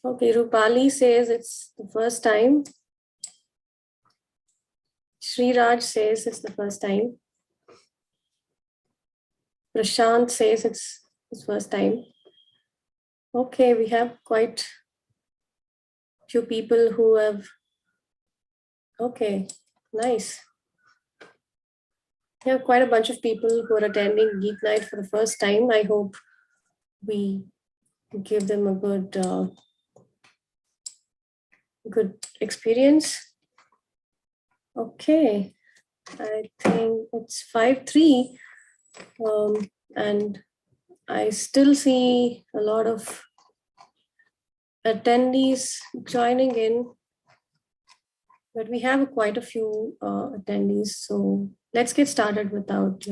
Okay, Rupali says it's the first time. Sriraj says it's the first time. Prashant says it's his first time. Okay, we have quite a few people who have. Okay, nice. We have quite a bunch of people who are attending Geeknight for the first time. I hope we give them a good experience. Okay, I think it's 5:03, and I still see a lot of attendees joining in, but we have quite a few attendees. So let's get started without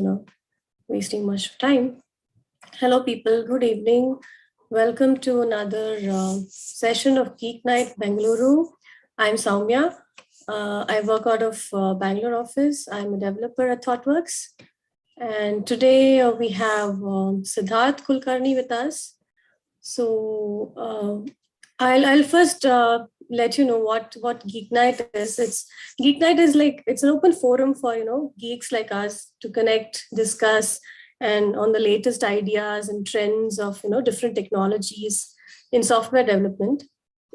wasting much time. Hello, people. Good evening. Welcome to another session of Geeknight Bengaluru. I'm Soumya. I work out of Bangalore office. I'm a developer at ThoughtWorks. And today we have Siddharth Kolkani with us. So I'll first let you know what Geeknight is. Geeknight is it's an open forum for geeks like us to connect, discuss, and on the latest ideas and trends of different technologies in software development.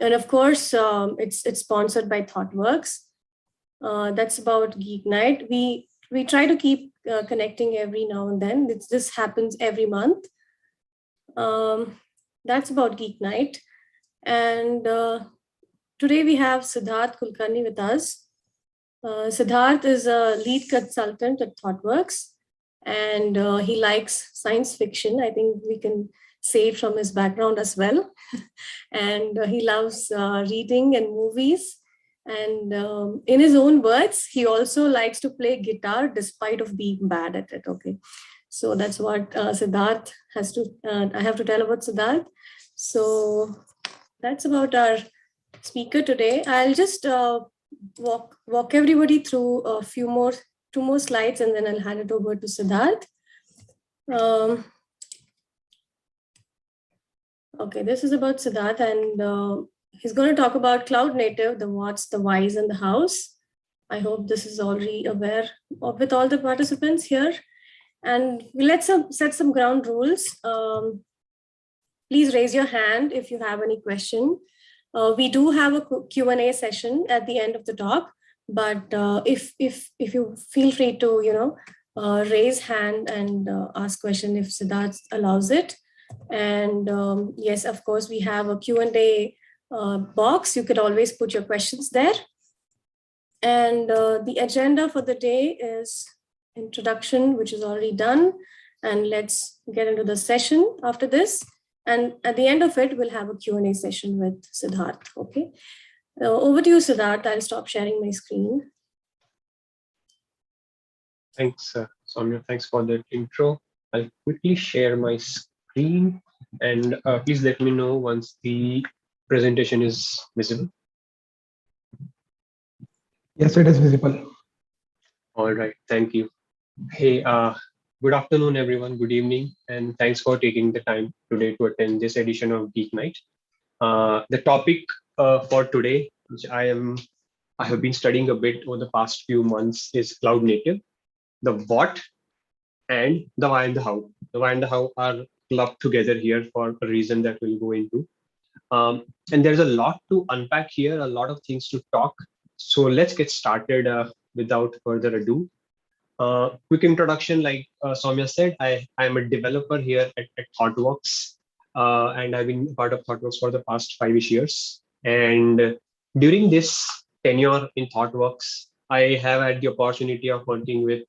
And of course, it's sponsored by ThoughtWorks. That's about Geeknight. We try to keep connecting every now and then. This happens every month. That's about Geeknight. And today we have Siddharth Kolkani with us. Siddharth is a lead consultant at ThoughtWorks, and he likes science fiction. I think we can say it from his background as well. And he loves reading and movies. And in his own words, he also likes to play guitar despite of being bad at it. Okay, so that's what Siddharth has to. I have to tell about Siddharth. So that's about our speaker today. I'll just walk everybody through two more slides, and then I'll hand it over to Siddharth. Okay, this is about Siddharth, and he's going to talk about cloud native, the what's, the whys, and the hows. I hope this is already aware of with all the participants here. And let's set some ground rules. Please raise your hand if you have any question. We do have a Q&A session at the end of the talk, but if you feel free to raise hand and ask question if Siddharth allows it. And yes, of course, we have a Q&A box. You could always put your questions there. And the agenda for the day is introduction, which is already done. And let's get into the session after this. And at the end of it, we'll have a Q&A session with Siddharth. Okay. Over to you, Siddharth. I'll stop sharing my screen. Thanks, Soumya. Thanks for that intro. I'll quickly share my screen, and please let me know once the presentation is visible. Yes, it is visible. All right. Thank you. Hey, good afternoon, everyone. Good evening, and thanks for taking the time today to attend this edition of Geeknight. The topic for today, which I have been studying a bit over the past few months, is cloud native. The what and the why and the how. The why and the how are clubbed together here for a reason that we'll go into. And there's a lot to unpack here, a lot of things to talk. So let's get started without further ado. Quick introduction, like Soumya said, I am a developer here at ThoughtWorks, and I've been part of ThoughtWorks for the past 5-ish years. And during this tenure in ThoughtWorks, I have had the opportunity of working with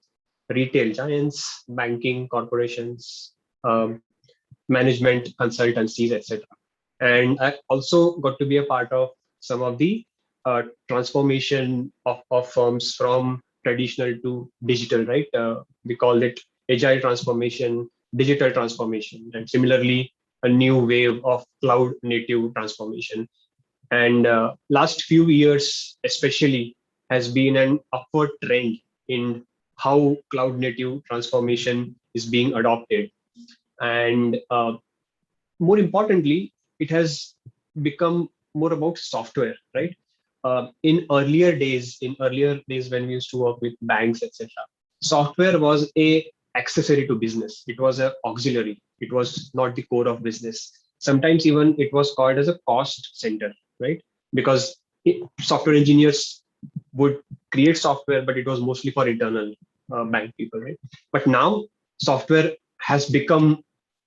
retail giants, banking corporations, management consultancies, etc. And I also got to be a part of some of the transformation of firms from traditional to digital, right? We call it agile transformation, digital transformation, and similarly, a new wave of cloud native transformation. And last few years, especially, has been an upward trend in how cloud native transformation is being adopted. And more importantly, it has become more about software, right? In earlier days when we used to work with banks, etc., software was a accessory to business. It was an auxiliary. It was not the core of business. Sometimes even it was called as a cost center, right? Because software engineers would create software, but it was mostly for internal bank people, right? But now software has become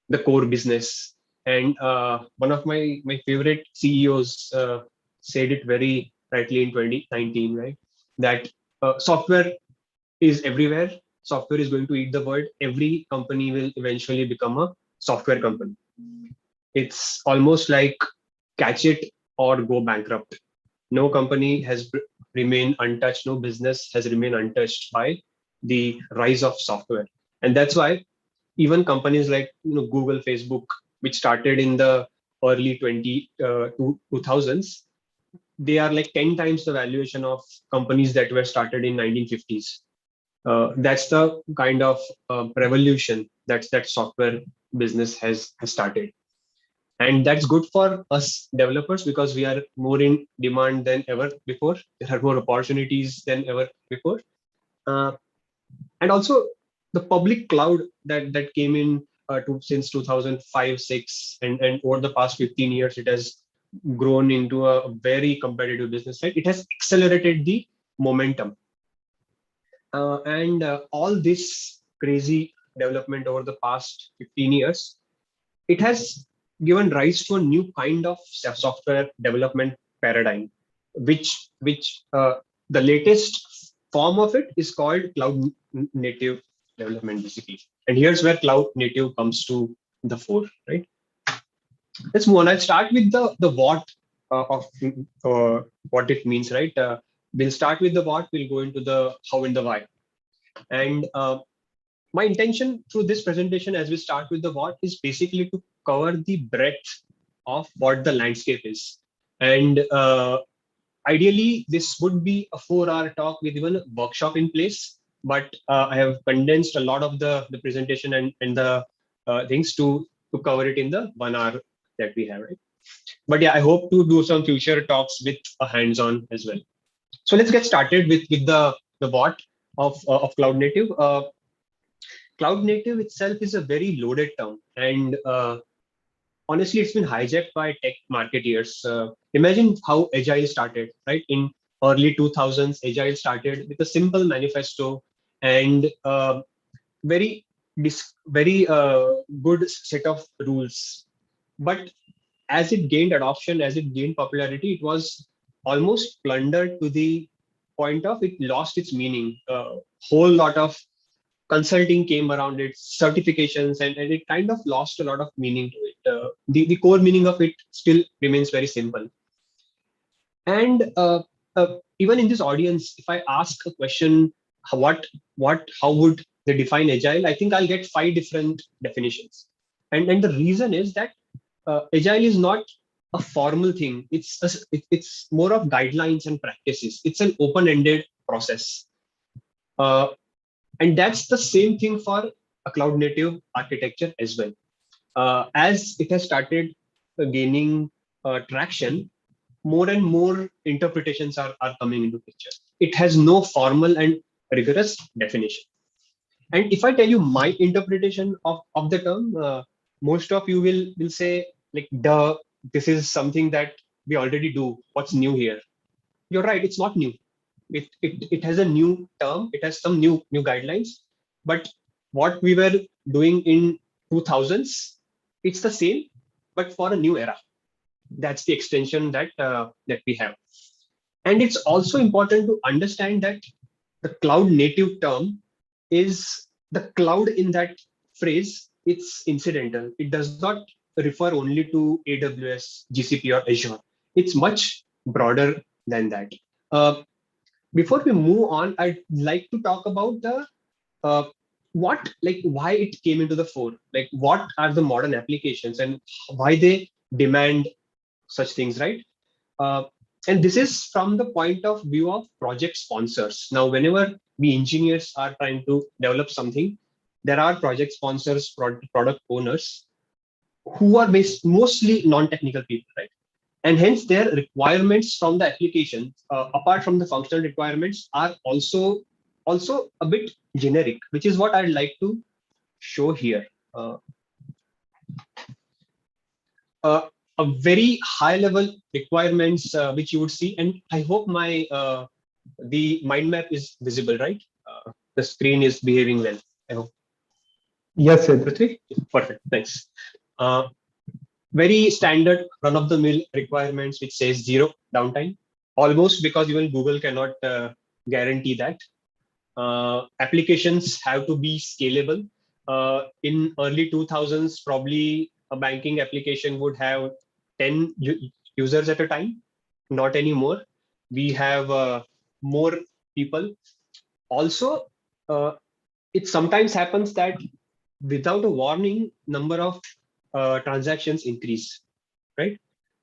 the core business. And one of my favorite CEOs said it very rightly in 2019, right? That software is everywhere. Software is going to eat the world. Every company will eventually become a software company. It's almost like catch it or go bankrupt. No company has remained untouched. No business has remained untouched by the rise of software. And that's why even companies like Google, Facebook, which started in the early 2000s, they are like 10 times the valuation of companies that were started in 1950s. That's the kind of revolution that software business has started. And that's good for us developers because we are more in demand than ever before. There are more opportunities than ever before. Uh, and also the public cloud that came in since 2005 6 and over the past 15 years it has grown into a very competitive business, right? It has accelerated the momentum, and all this crazy development over the past 15 years, it has given rise to a new kind of software development paradigm, which the latest form of it is called cloud native development, basically. And here's where cloud native comes to the fore, right? Let's move on. I'll start with the what of what it means, right? We'll start with the what. We'll go into the how and the why. And my intention through this presentation, as we start with the what, is basically to cover the breadth of what the landscape is. And ideally, this would be a 4-hour talk with even a workshop in place. But I have condensed a lot of the presentation and the things to cover it in the 1 hour that we have, right? But yeah, I hope to do some future talks with a hands-on as well. So let's get started with the what of cloud native. Cloud native itself is a very loaded term, and honestly, it's been hijacked by tech marketeers. Imagine how Agile started, right? In early 2000s, Agile started with a simple manifesto and very good set of rules. But as it gained adoption, as it gained popularity, it was almost plundered to the point of it lost its meaning. A whole lot of consulting came around it, certifications, and it kind of lost a lot of meaning to it. The core meaning of it still remains very simple. And even in this audience, if I ask a question, how would they define agile? I think I'll get 5 different definitions. And the reason is that agile is not a formal thing. It's more of guidelines and practices. It's an open-ended process. And that's the same thing for a cloud native architecture as well. As it has started gaining traction, more and more interpretations are coming into picture. It has no formal and rigorous definition. And if I tell you my interpretation of the term, most of you will say, like, duh, this is something that we already do. What's new here? You're right, it's not new. It has a new term, it has some new guidelines, but what we were doing in 2000s, it's the same, but for a new era. That's the extension that we have. And it's also important to understand that the cloud native term is the cloud in that phrase. It's incidental. It does not refer only to AWS, GCP, or Azure. It's much broader than that. Before we move on, I'd like to talk about the why it came into the fore, like what are the modern applications and why they demand such things, right? And this is from the point of view of project sponsors. Now, whenever we engineers are trying to develop something, there are project sponsors, product owners who are mostly non-technical people, right? And hence their requirements from the application, apart from the functional requirements, are also a bit generic, which is what I'd like to show here. Uh, a very high level requirements which you would see, and I hope my the mind map is visible, right? The screen is behaving well, I hope. Yes, Sid. Prithvi? Perfect, thanks. Very standard run-of-the-mill requirements which says zero downtime, almost, because even Google cannot guarantee that. Applications have to be scalable. In early 2000s, probably a banking application would have 10 users at a time. Not anymore. We have more people. Also, it sometimes happens that without a warning, number of transactions increase, right?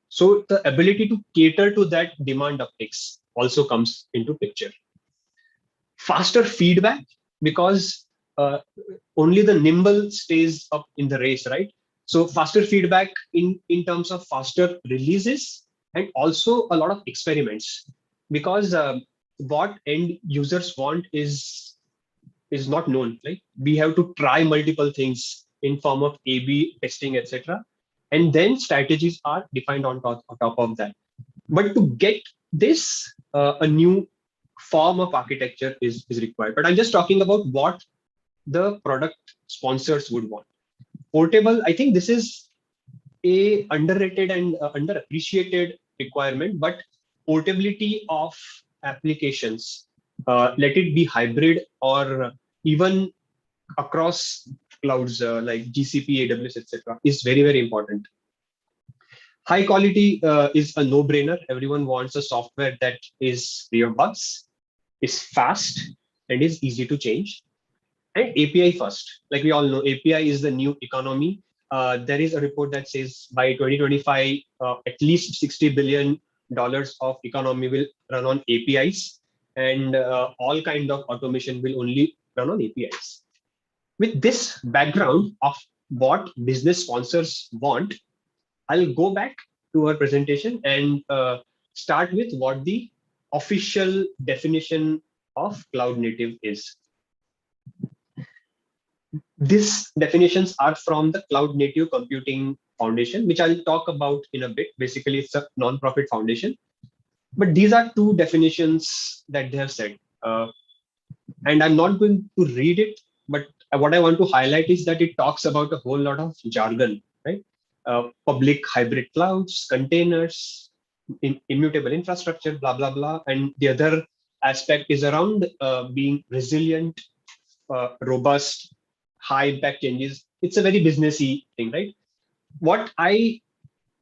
So the ability to cater to that demand upticks also comes into picture. Faster feedback, because only the nimble stays up in the race, right? So faster feedback in terms of faster releases, and also a lot of experiments, because what end users want is not known. Like, we have to try multiple things in form of A/B testing, etc., and then strategies are defined on top of that. But to get this, a new form of architecture is required. But I'm just talking about what the product sponsors would want. Portable, I think this is a underrated and underappreciated requirement, but portability of applications, let it be hybrid or even across clouds like GCP, AWS, etc., is very, very important. High quality is a no-brainer. Everyone wants a software that is free of bugs, is fast, and is easy to change. And API first. Like we all know, API is the new economy. There is a report that says by 2025, at least $60 billion of economy will run on APIs, and all kind of automation will only run on APIs. With this background of what business sponsors want, I'll go back to our presentation and start with what the official definition of cloud native is. These definitions are from the Cloud Native Computing Foundation, which I'll talk about in a bit. Basically, it's a non-profit foundation. But these are two definitions that they have said. And I'm not going to read it, but what I want to highlight is that it talks about a whole lot of jargon, right? Public hybrid clouds, containers, immutable infrastructure, blah, blah, blah. And the other aspect is around being resilient, robust, high impact changes. It's a very businessy thing, right? What I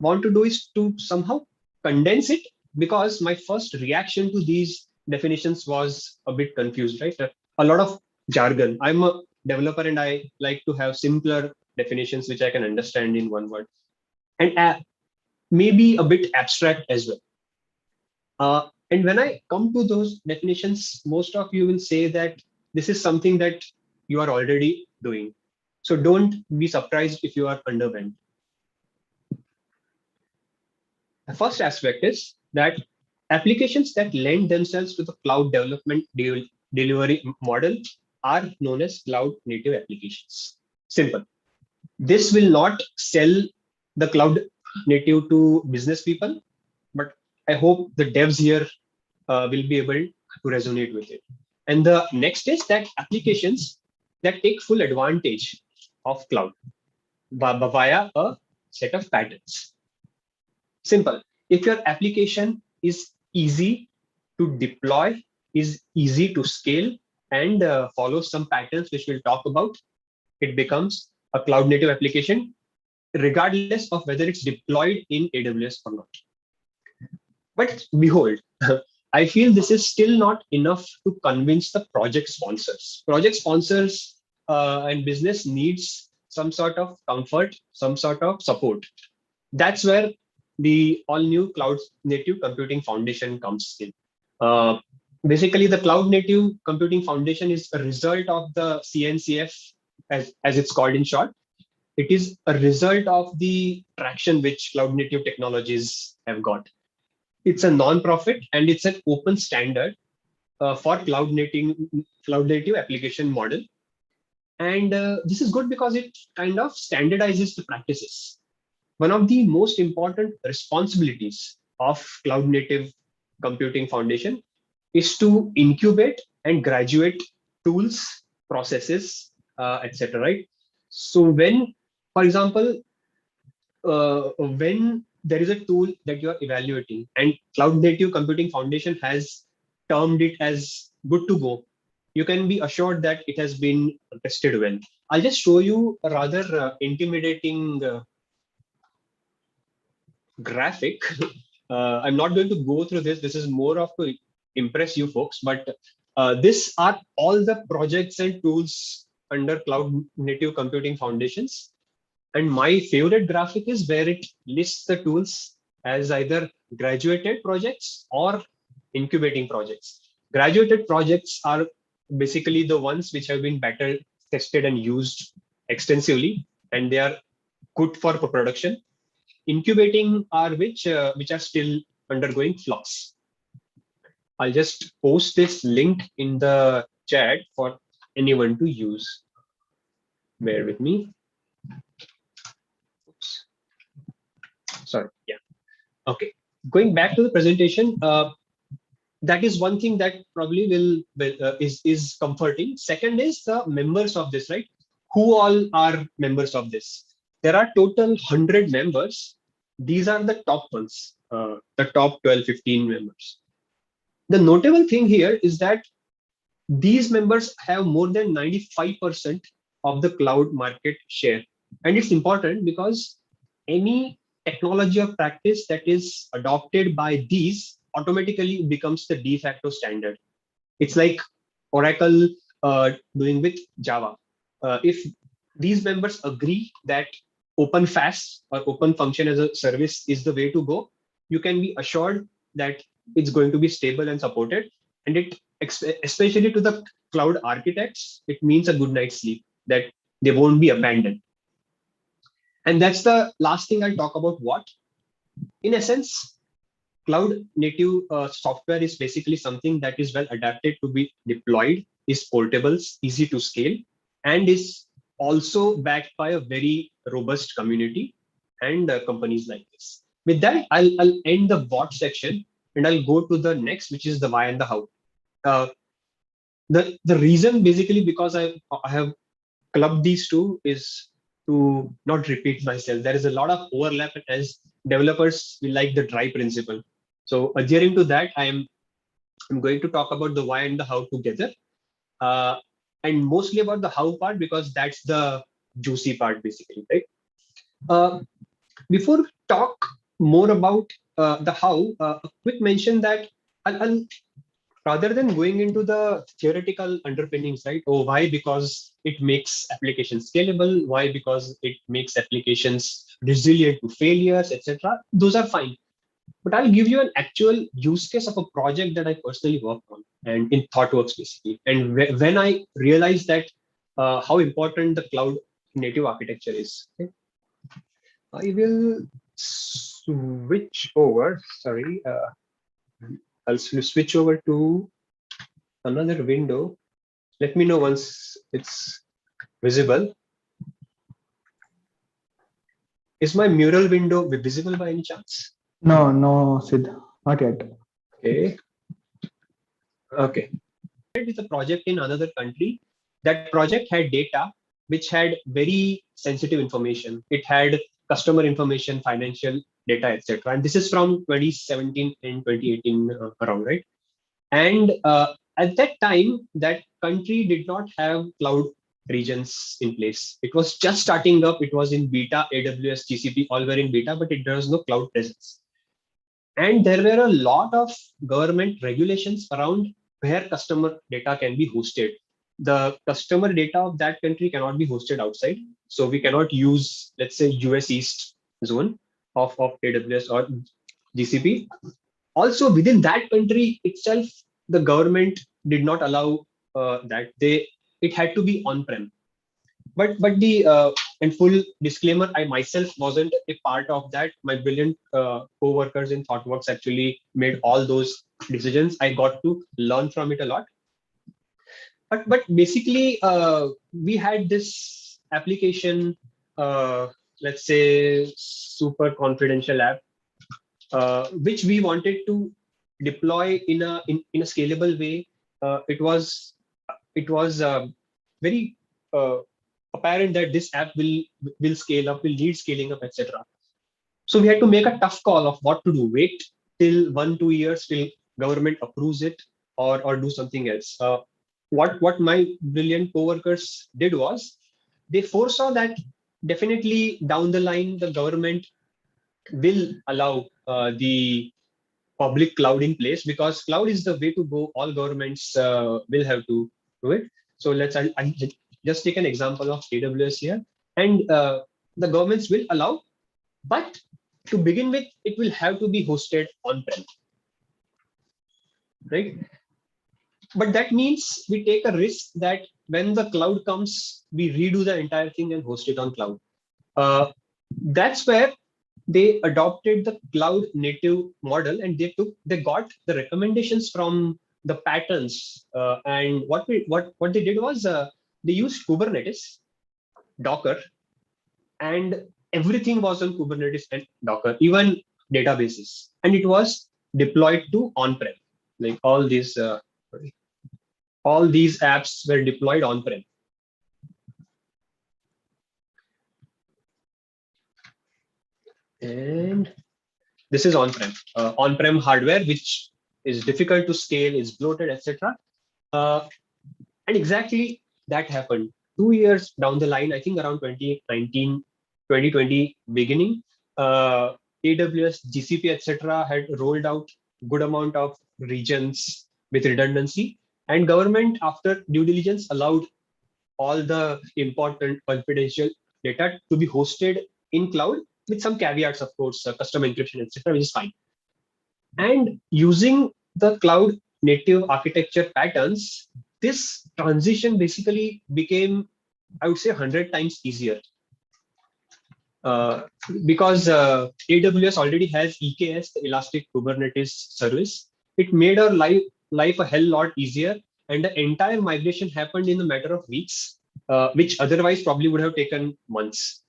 want to do is to somehow condense it, because my first reaction to these definitions was a bit confused, right? A lot of jargon. I'm a developer and I like to have simpler definitions which I can understand in one word, and maybe a bit abstract as well. And when I come to those definitions, most of you will say that this is something that you are already doing. So don't be surprised if you are underwhelmed. The first aspect is that applications that lend themselves to the cloud development delivery model are known as cloud native applications. Simple. This will not sell the cloud native to business people, but I hope the devs here will be able to resonate with it. And the next is that applications that take full advantage of cloud via a set of patterns. Simple. If your application is easy to deploy, is easy to scale, and follows some patterns which we'll talk about, it becomes a cloud native application, regardless of whether it's deployed in AWS or not. But behold, I feel this is still not enough to convince the project sponsors. Project sponsors and business needs some sort of comfort, some sort of support. That's where the all new Cloud Native Computing Foundation comes in. Basically, the Cloud Native Computing Foundation is a result of the CNCF, as it's called in short. It is a result of the traction which cloud native technologies have got. It's a non-profit and it's an open standard for cloud native application model. And this is good because it kind of standardizes the practices. One of the most important responsibilities of cloud native computing foundation is to incubate and graduate tools, processes, etc. Right? So when, for example, when there is a tool that you are evaluating and cloud native computing foundation has termed it as good to go, you can be assured that it has been tested well. I'll just show you a rather intimidating graphic. I'm not going to go through this. This is more of to impress you folks, but these are all the projects and tools under cloud native computing foundations. And my favorite graphic is where it lists the tools as either graduated projects or incubating projects. Graduated projects are basically the ones which have been better tested and used extensively, and they are good for production. Incubating are which are still undergoing flux. I'll just post this link in the chat for anyone to use. Bear with me. Oops. Sorry. Yeah. Okay. Going back to the presentation, that is one thing that probably is comforting. Second is the members of this, right? Who all are members of this? There are total 100 members. These are the top ones, the top 12, 15 members. The notable thing here is that these members have more than 95% of the cloud market share. And it's important because any technology or practice that is adopted by these automatically becomes the de facto standard. It's like Oracle doing with Java. If these members agree that open fast or open function as a service is the way to go, you can be assured that it's going to be stable and supported. And it, especially to the cloud architects, it means a good night's sleep, that they won't be abandoned. And that's the last thing I'll talk about. What, in essence, cloud native software is basically something that is well adapted to be deployed, is portable, easy to scale, and is also backed by a very robust community and companies like this. With that, I'll end the what section and I'll go to the next, which is the why and the how. The reason basically because I have clubbed these two is to not repeat myself. There is a lot of overlap as developers will like the dry principle. So adhering to that, I'm going to talk about the why and the how together. And mostly about the how part because that's the juicy part basically, right? Before we talk more about the how, a quick mention that I'll rather than going into the theoretical underpinnings, right? Oh, why? Because it makes applications scalable. Why? Because it makes applications resilient to failures, etc. Those are fine. But I'll give you an actual use case of a project that I personally worked on and in ThoughtWorks basically. And when I realized that how important the cloud native architecture is. Okay? I will switch over, sorry. I'll switch over to another window. Let me know once it's visible. Is my mural window visible by any chance? No, Sid, not yet. Okay. Okay. It's a project in another country. That project had data which had very sensitive information. It had customer information, financial data, etc. And this is from 2017 and 2018 around, right? And at that time, that country did not have cloud regions in place. It was just starting up. It was in beta, AWS, GCP, all were in beta, but there was no cloud presence. And there were a lot of government regulations around where customer data can be hosted. The customer data of that country cannot be hosted outside. So we cannot use, let's say, US East zone of AWS or GCP. Also within that country itself, the government did not allow that. It had to be on-prem. But the and full disclaimer, I myself wasn't a part of that. My brilliant co-workers in ThoughtWorks actually made all those decisions. I got to learn from it a lot. But basically, we had this application, let's say super confidential app, which we wanted to deploy in a scalable way. It was very apparent that this app will scale up, will need scaling up, etc. So we had to make a tough call of what to do. Wait till 1-2 years till government approves it, or do something else. What my brilliant coworkers did was they foresaw that definitely down the line the government will allow the public cloud in place, because cloud is the way to go. All governments will have to do it. So I'll just take an example of AWS here, and the governments will allow, but to begin with, it will have to be hosted on-prem, right? But that means we take a risk that when the cloud comes, we redo the entire thing and host it on cloud. That's where they adopted the cloud native model, and they got the recommendations from the patterns. And what they did was they used Kubernetes, Docker, and everything was on Kubernetes and Docker, even databases, and it was deployed to on-prem. Like all these apps were deployed on-prem. And this is on-prem hardware, which is difficult to scale, is bloated, etc. And exactly that happened 2 years down the line. I think around 2019, 2020 beginning, AWS, GCP, etc. had rolled out good amount of regions with redundancy, and government, after due diligence, allowed all the important confidential data to be hosted in cloud with some caveats, of course, custom encryption, etc., which is fine. And using the cloud native architecture patterns, this transition basically became, I would say, 100 times easier. Because AWS already has EKS, the Elastic Kubernetes Service. It made our life a hell lot easier, and the entire migration happened in a matter of weeks, which otherwise probably would have taken months.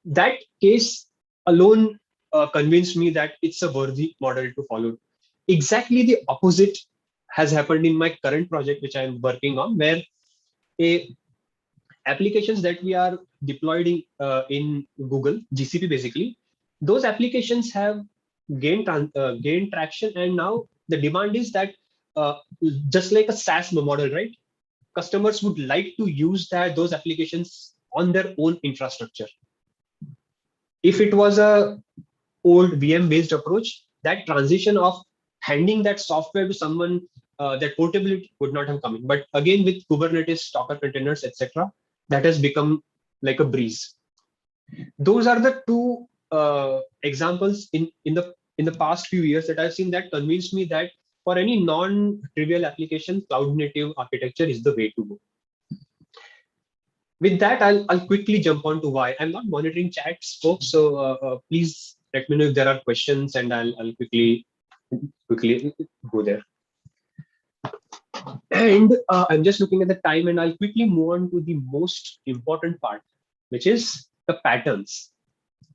That case alone convinced me that it's a worthy model to follow. Exactly the opposite has happened in my current project, which I'm working on, where applications that we are deployed in Google, GCP basically, those applications have gained traction, and now the demand is that just like a SaaS model, right? Customers would like to use those applications on their own infrastructure. If it was a old VM based approach, that transition of handing that software to someone, that portability would not have come in. But again, with Kubernetes, Docker containers, etc., that has become like a breeze. Those are the two examples in the past few years that I've seen that convinced me that for any non-trivial application, cloud native architecture is the way to go. With that, I'll quickly jump on to why. I'm not monitoring chats, folks, so please let me know if there are questions, and I'll quickly go there. And I'm just looking at the time, and I'll quickly move on to the most important part, which is the patterns,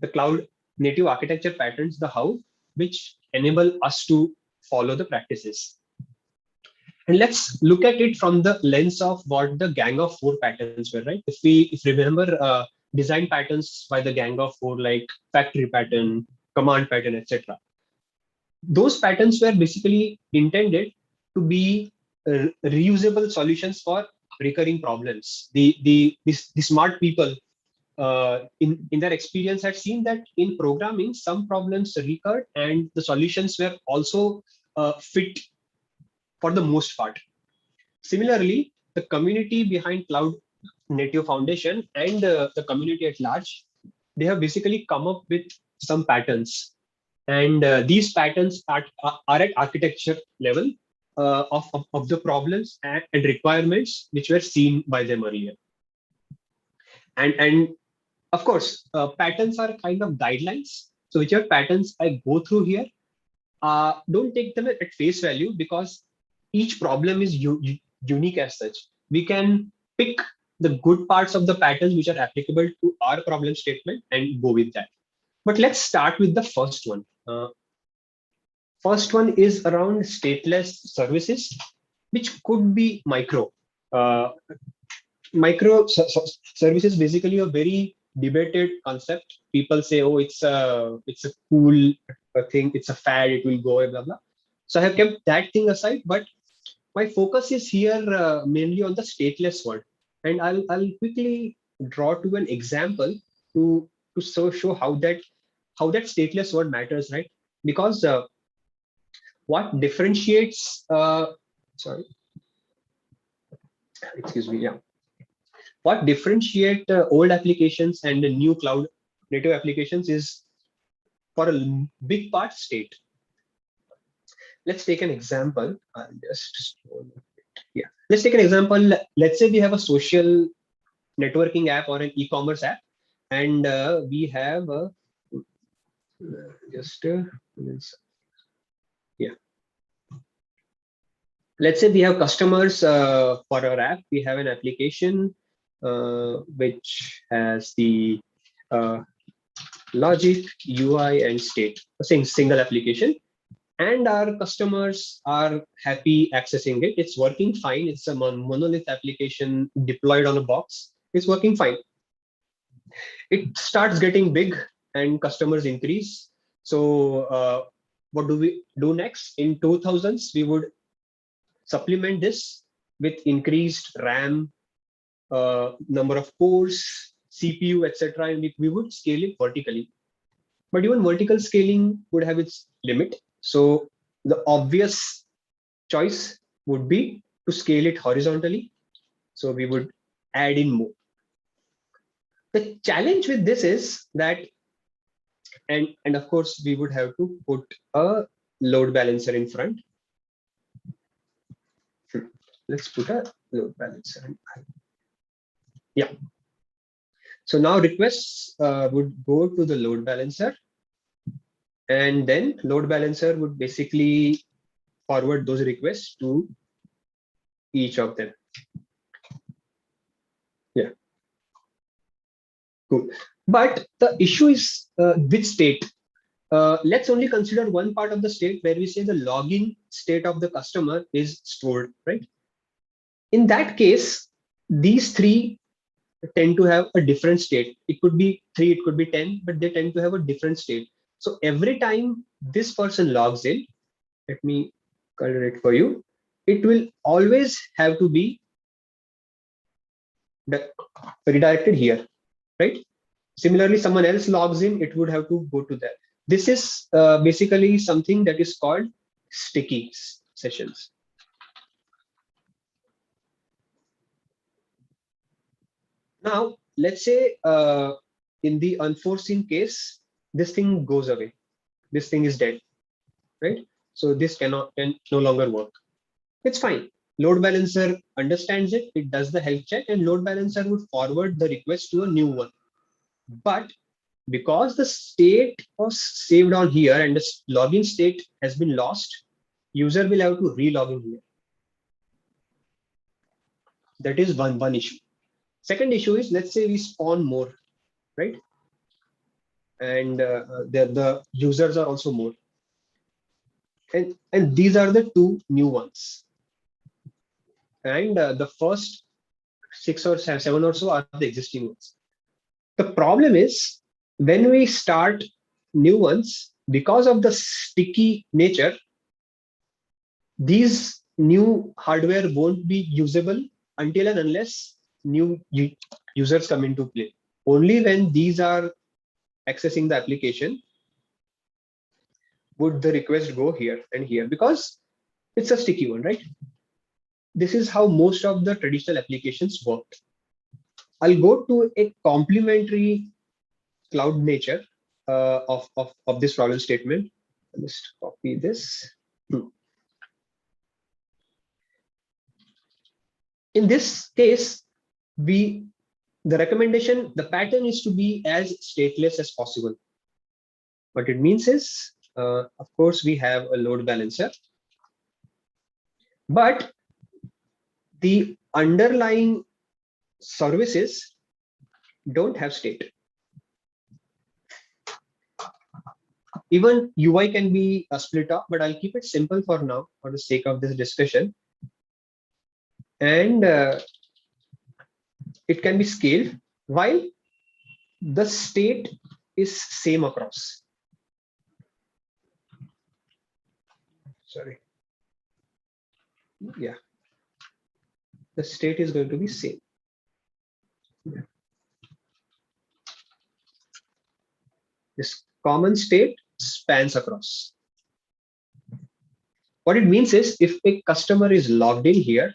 the cloud native architecture patterns, the how, which enable us to follow the practices. And let's look at it from the lens of what the Gang of Four patterns were, right? If we remember design patterns by the Gang of Four, like factory pattern, command pattern, etc. Those patterns were basically intended to be reusable solutions for recurring problems. The smart people in their experience had seen that in programming, some problems recurred, and the solutions were also fit for the most part. Similarly, the community behind Cloud Native Foundation and the community at large, they have basically come up with some patterns. And these patterns are at architecture level of the problems and requirements which were seen by them earlier. And of course, patterns are kind of guidelines. So whichever patterns I go through here, don't take them at face value, because each problem is unique as such. We can pick the good parts of the patterns which are applicable to our problem statement and go with that. But let's start with the first one. First one is around stateless services, which could be micro. Uh, Services basically a very debated concept. People say, oh, it's a cool thing, it's a fad, it will go away, blah blah. So I have kept that thing aside, but my focus is here mainly on the stateless one, and I'll quickly draw to an example to show how that stateless word matters, right? Because what differentiates sorry, excuse me, yeah, what differentiate old applications and the new cloud native applications is, for a big part, state. Let's take an example. Yeah, let's take an example. Let's say we have a social networking app or an e-commerce app, and we have just yeah, let's say we have customers for our app. We have an application which has the uh, logic, UI, and state, a single application, and our customers are happy accessing it. It's working fine. It's a monolith application deployed on a box. It's working fine. It starts getting big and customers increase. So what do we do next? In 2000s, we would supplement this with increased RAM, number of cores, CPU, etc., and we would scale it vertically. But even vertical scaling would have its limit. So the obvious choice would be to scale it horizontally. So we would add in more. The challenge with this is that, and of course, we would have to put a load balancer in front. Let's put a load balancer in. Yeah. So now requests would go to the load balancer, and then load balancer would basically forward those requests to each of them. Yeah. Cool. But the issue is with state. Let's only consider one part of the state where we say the login state of the customer is stored, right? In that case, these three tend to have a different state. It could be 3, it could be 10, but they tend to have a different state. So every time this person logs in, let me color it for you, it will always have to be redirected here, right? Similarly, someone else logs in, it would have to go to that. This is basically something that is called sticky sessions. Now, let's say in the unforeseen case, this thing goes away. This thing is dead, right? So this can no longer work. It's fine. Load balancer understands it. It does the health check, and load balancer would forward the request to a new one. But because the state was saved on here and the login state has been lost, user will have to re-log in here. That is one issue. Second issue is, let's say we spawn more, right? And the users are also more. And these are the two new ones. And the first 6 or 7 or so are the existing ones. The problem is, when we start new ones, because of the sticky nature, these new hardware won't be usable until and unless new users come into play. Only when these are accessing the application would the request go here and here, because it's a sticky one, right? This is how most of the traditional applications work. I'll go to a complementary cloud nature of this problem statement. I'll just copy this. In this case, we The recommendation, the pattern is to be as stateless as possible. What it means is, of course, we have a load balancer, but the underlying services don't have state. Even UI can be split up, but I'll keep it simple for now for the sake of this discussion. And it can be scaled while the state is same across. Sorry. Yeah. The state is going to be same. Yeah. This common state spans across. What it means is if a customer is logged in here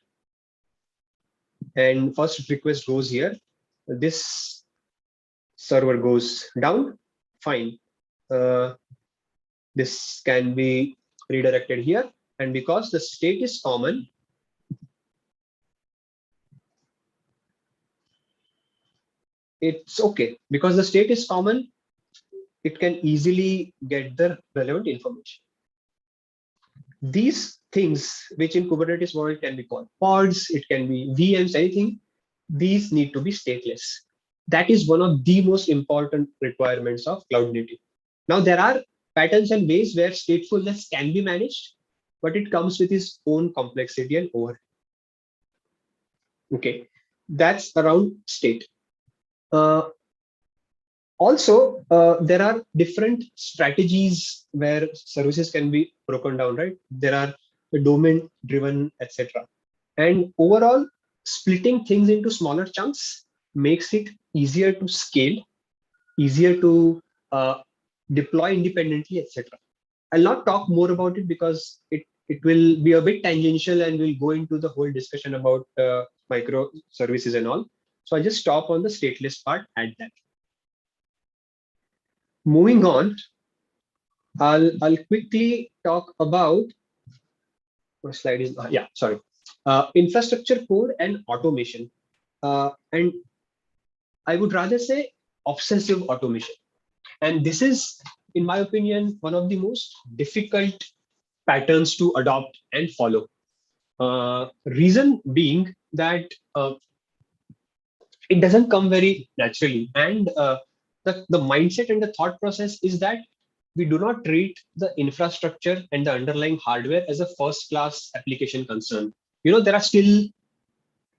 and first request goes here, this server goes down, fine. This can be redirected here. And because the state is common, it's okay. Because the state is common, it can easily get the relevant information. These things, which in Kubernetes world can be called pods, it can be VMs, anything, these need to be stateless. That is one of the most important requirements of cloud native. Now, there are patterns and ways where statefulness can be managed, but it comes with its own complexity and overhead. Okay, that's around state. Also, there are different strategies where services can be broken down, right? There are domain driven, etc. And overall, splitting things into smaller chunks makes it easier to scale, easier to deploy independently, etc. I'll not talk more about it because it will be a bit tangential and we'll go into the whole discussion about microservices and all. So I'll just stop on the stateless part at that. Moving on, I'll quickly talk about what slide is infrastructure code and automation, and I would rather say obsessive automation. And this is, in my opinion, one of the most difficult patterns to adopt and follow. Reason being that it doesn't come very naturally, and the mindset and the thought process is that we do not treat the infrastructure and the underlying hardware as a first-class application concern. You know, there are still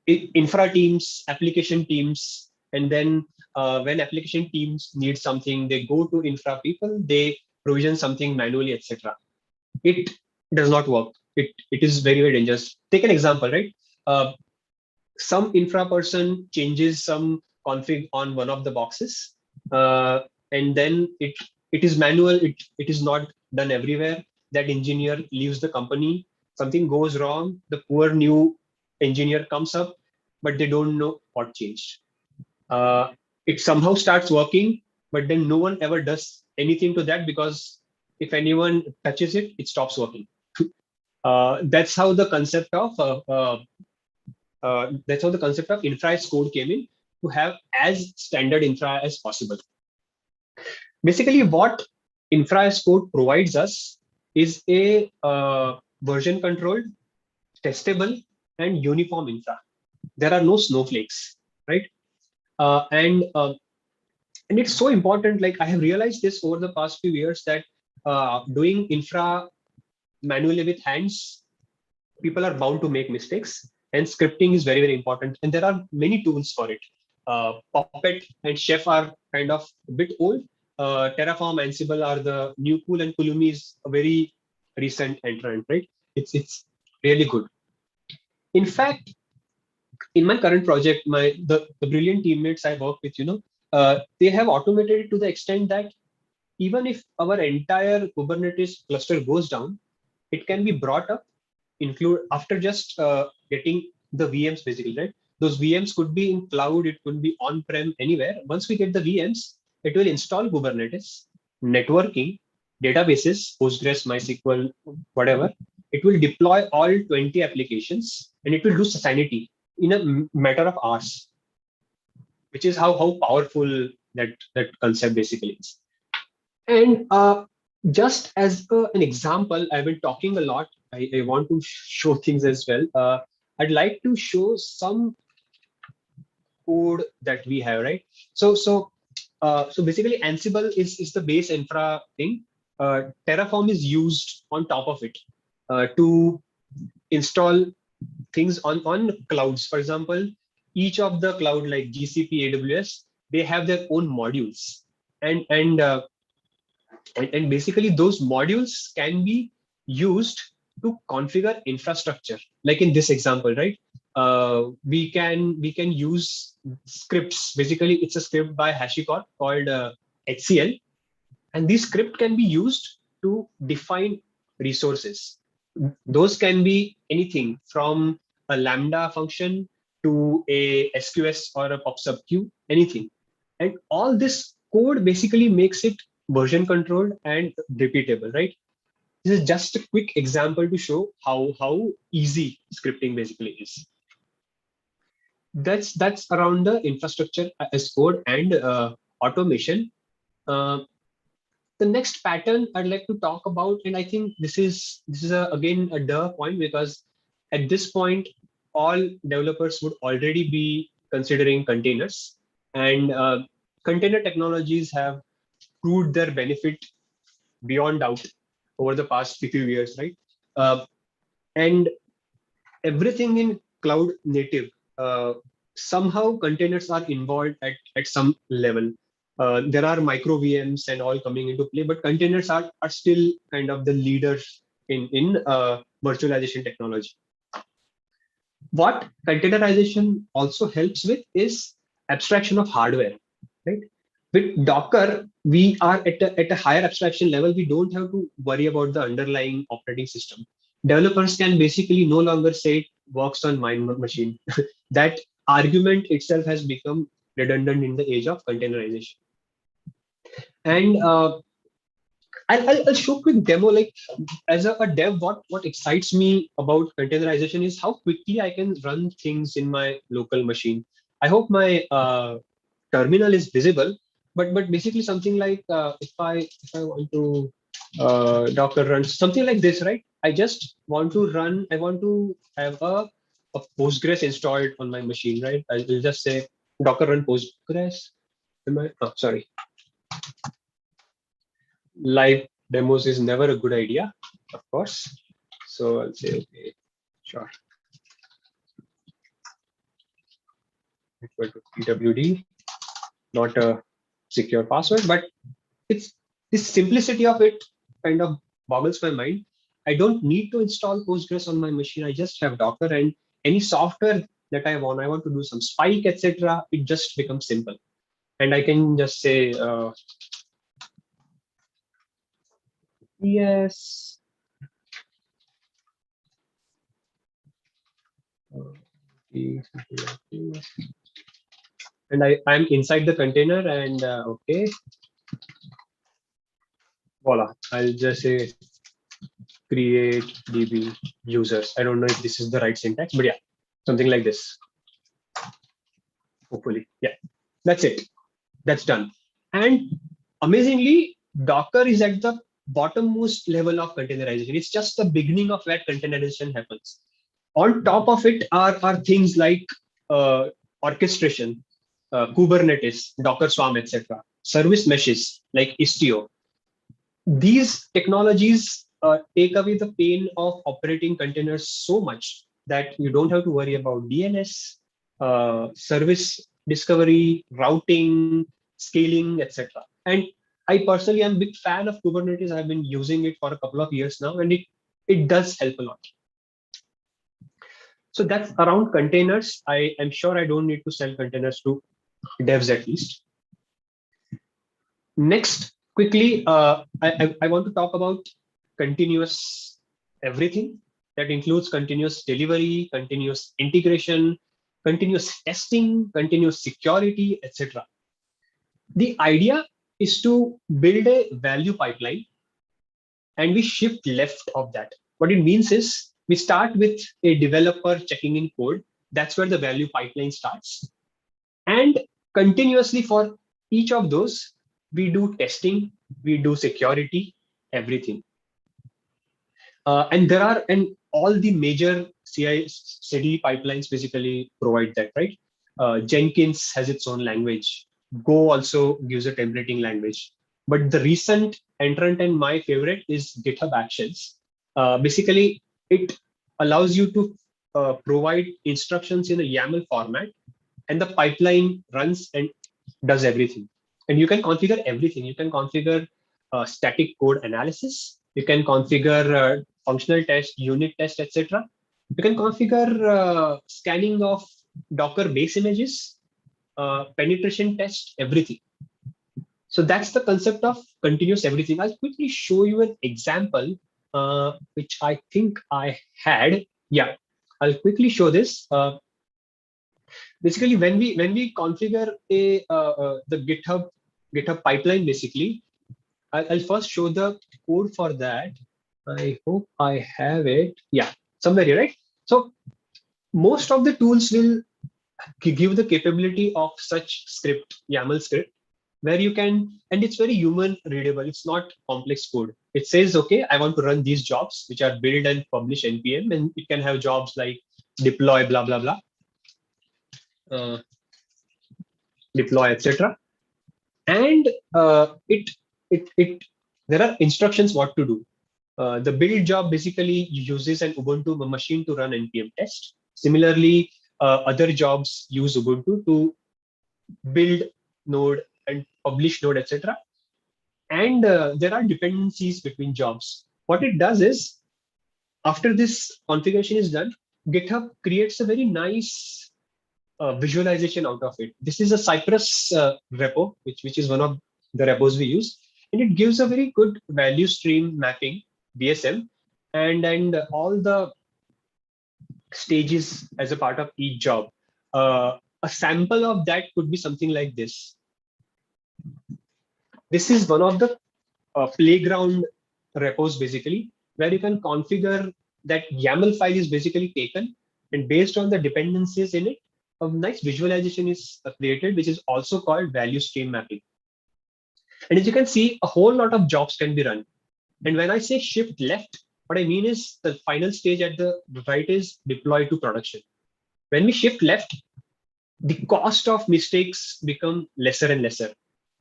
infra teams, application teams, and then when application teams need something, they go to infra people, they provision something manually, etc. It does not work. It is very, very dangerous. Take an example, right? Some infra person changes some config on one of the boxes, and then it is manual. It is not done everywhere. That engineer leaves the company. Something goes wrong. The poor new engineer comes up, but they don't know what changed. It somehow starts working, but then no one ever does anything to that because if anyone touches it, it stops working. That's how the concept of infra as code came in, to have as standard infra as possible. Basically, what infra as code provides us is a version controlled, testable, and uniform infra. There are no snowflakes, right? And it's so important. Like, I have realized this over the past few years that doing infra manually with hands, people are bound to make mistakes, and scripting is very, very important. And there are many tools for it. Puppet and Chef are kind of a bit old. Terraform, Ansible are the new cool, and Pulumi is a very recent entrant, right? It's really good. In fact, in my current project, the brilliant teammates I work with, they have automated it to the extent that even if our entire Kubernetes cluster goes down, it can be brought up, include after just getting the VMs, basically, right? Those VMs could be in cloud, it could be on-prem, anywhere. Once we get the VMs, it will install Kubernetes, networking, databases, Postgres, MySQL, whatever. It will deploy all 20 applications, and it will do sanity in a matter of hours. which is how powerful that concept basically is. And just as an example, I've been talking a lot. I want to show things as well. I'd like to show some code that we have, right? So basically, Ansible is the base infra thing. Terraform is used on top of it to install things on clouds. For example, each of the cloud like GCP, AWS, they have their own modules, and basically those modules can be used to configure infrastructure. Like in this example, right? We can use scripts. Basically, it's a script by HashiCorp called HCL, and this script can be used to define resources. Those can be anything from a Lambda function to a SQS or a PubSub queue, anything. And all this code basically makes it version controlled and repeatable, right? This is just a quick example to show how easy scripting basically is. That's around the infrastructure as code and automation. The next pattern I'd like to talk about, and I think this is again a duh point, because at this point all developers would already be considering containers, and container technologies have proved their benefit beyond doubt over the past few years, right? And everything in cloud native, somehow containers are involved at some level. There are micro VMs and all coming into play, but containers are still kind of the leaders in virtualization technology. What containerization also helps with is abstraction of hardware, right? With Docker, we are at a higher abstraction level. We don't have to worry about the underlying operating system. Developers can basically no longer say it works on my machine. That argument itself has become redundant in the age of containerization. And I'll show a quick demo. Like as a dev, what excites me about containerization is how quickly I can run things in my local machine. I hope my terminal is visible, but basically something like if I want to Docker run something like this, right? I just want to run. I want to have a Postgres installed on my machine, right? I'll just say Docker run Postgres. Sorry. Live demos is never a good idea, of course. So I'll say, okay, sure. Equal to pwd, not a secure password, but it's this simplicity of it kind of boggles my mind. I don't need to install Postgres on my machine. I just have Docker, and any software that I want to do some Spike, etc. It just becomes simple, and I can just say yes. And I'm inside the container, and okay, voila. I'll just say create db users. I don't know if this is the right syntax, but yeah, something like this. Hopefully, yeah, that's it. That's done. And amazingly, Docker is at the bottommost level of containerization. It's just the beginning of where containerization happens. On top of it are things like orchestration, Kubernetes, Docker Swarm, etc. Service meshes like Istio. These technologies take away the pain of operating containers so much that you don't have to worry about DNS, service discovery, routing, scaling, etc. And I personally am a big fan of Kubernetes. I've been using it for a couple of years now, and it does help a lot. So that's around containers. I am sure I don't need to sell containers to devs at least. Next, quickly, I want to talk about continuous everything. That includes continuous delivery, continuous integration, continuous testing, continuous security, etc. The idea is to build a value pipeline, and we shift left of that. What it means is we start with a developer checking in code. That's where the value pipeline starts. And continuously for each of those, we do testing, we do security, everything. And all the major CI/CD pipelines basically provide that, right? Jenkins has its own language. Go also gives a templating language. But the recent entrant and my favorite is GitHub Actions. Basically, it allows you to provide instructions in a YAML format, and the pipeline runs and does everything. And you can configure everything. You can configure static code analysis. You can configure functional test, unit test, etc. You can configure scanning of Docker base images, penetration test, everything. So that's the concept of continuous everything. I'll quickly show you an example, which I think I had. Yeah, I'll quickly show this. Basically, when we configure the GitHub pipeline, basically, I'll first show the code for that. I hope I have it. Yeah, somewhere here, right? So most of the tools will give the capability of such script, YAML script, where you can, and it's very human readable. It's not complex code. It says, okay, I want to run these jobs, which are build and publish npm, and it can have jobs like deploy, blah blah blah, deploy, etc. And it there are instructions what to do. The build job basically uses an Ubuntu machine to run npm test. Similarly, other jobs use Ubuntu to build node and publish node, etc. And there are dependencies between jobs. What it does is, after this configuration is done, GitHub creates a very nice visualization out of it. This is a Cypress repo, which is one of the repos we use, and it gives a very good value stream mapping, VSM, and all the stages as a part of each job. A sample of that could be something like this. This is one of the playground repos, basically, where you can configure that YAML file is basically taken, and based on the dependencies in it, a nice visualization is created, which is also called value stream mapping. And as you can see, a whole lot of jobs can be run. And when I say shift left, what I mean is the final stage at the right is deploy to production. When we shift left, the cost of mistakes become lesser and lesser.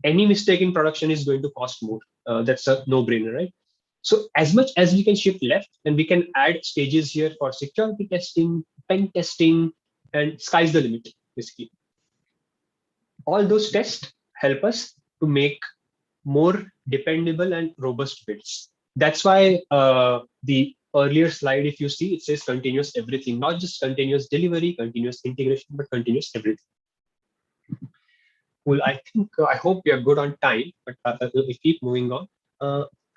Any mistake in production is going to cost more. That's a no-brainer, right? So as much as we can shift left, and we can add stages here for security testing, pen testing, and sky's the limit, basically. All those tests help us to make more dependable and robust builds. That's why the earlier slide, if you see, it says continuous everything, not just continuous delivery, continuous integration, but continuous everything. Well, I hope we are good on time, but we'll keep moving on.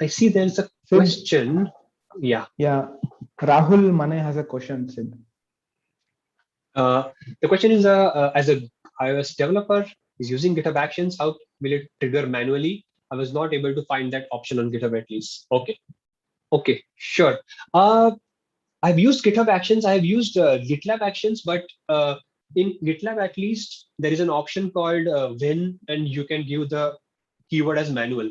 I see there's a question. Yeah. Yeah. Rahul Mane has a question, Sid. The question is, as a iOS developer is using GitHub Actions, how will it trigger manually? I was not able to find that option on GitHub at least. Okay, sure. I've used GitHub Actions. I've used GitLab Actions, but in GitLab at least there is an option called when, and you can give the keyword as manual.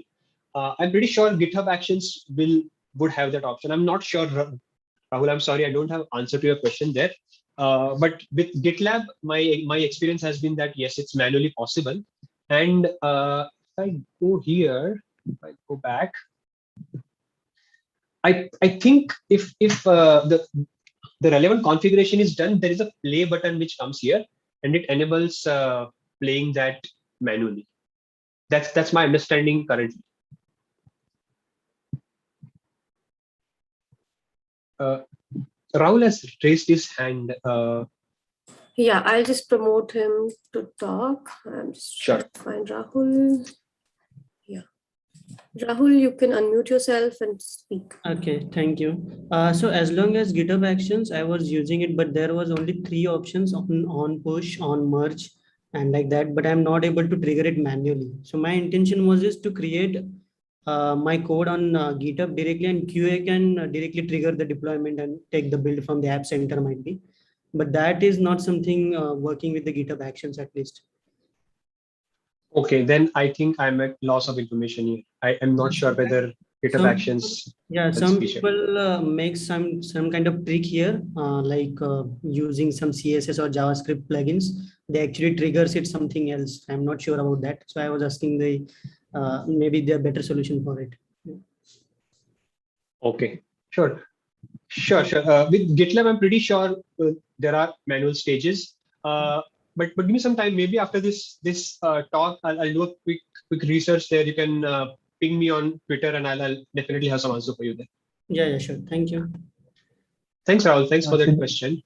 I'm pretty sure GitHub Actions would have that option. I'm not sure, Rahul. I'm sorry, I don't have answer to your question there. But with GitLab, my experience has been that yes, it's manually possible. And if I go here, if I go back, I think if the relevant configuration is done, there is a play button which comes here, and it enables playing that manually. That's my understanding currently. Rahul has raised his hand. Yeah, I'll just promote him to talk. I'm just trying to find Rahul. Yeah. Rahul, you can unmute yourself and speak. Okay, thank you. So as long as GitHub Actions, I was using it, but there was only 3 options on push, on merge, and like that, but I'm not able to trigger it manually. So my intention was just to create my code on GitHub directly, and QA can directly trigger the deployment and take the build from the App Center might be. But that is not something working with the GitHub Actions at least. Okay, then I think I'm at loss of information here. I am not sure whether GitHub Some people, Actions yeah, has some feature. people make some kind of trick here, like using some CSS or JavaScript plugins. They actually triggers it something else. I'm not sure about that. So I was asking the maybe the better solution for it. Okay, sure. Sure. With GitLab, I'm pretty sure there are manual stages. But give me some time. Maybe after this talk, I'll do a quick research there. You can ping me on Twitter, and I'll definitely have some answer for you there. Yeah, sure. Thank you. Thanks, Rahul. Thanks for that Sid- question.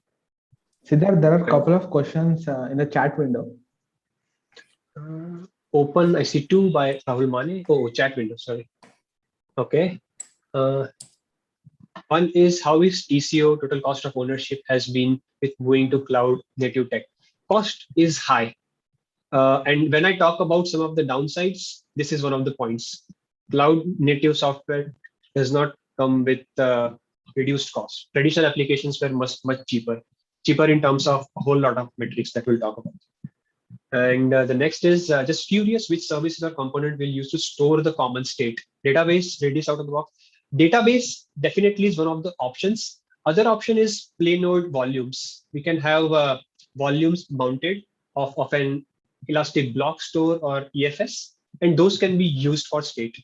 Siddharth, there are a couple of questions in the chat window. Open, I see two by Rahul Mane. Oh, chat window. Sorry. Okay. One is how is TCO, total cost of ownership, has been with moving to cloud native tech. Cost is high. And when I talk about some of the downsides, this is one of the points. Cloud native software does not come with reduced cost. Traditional applications were much cheaper. Cheaper in terms of a whole lot of metrics that we'll talk about. And the next is just curious which services or component we'll use to store the common state. Database, Redis out of the box. Database definitely is one of the options. Other option is plain old volumes. We can have volumes mounted of an elastic block store or EFS, and those can be used for state.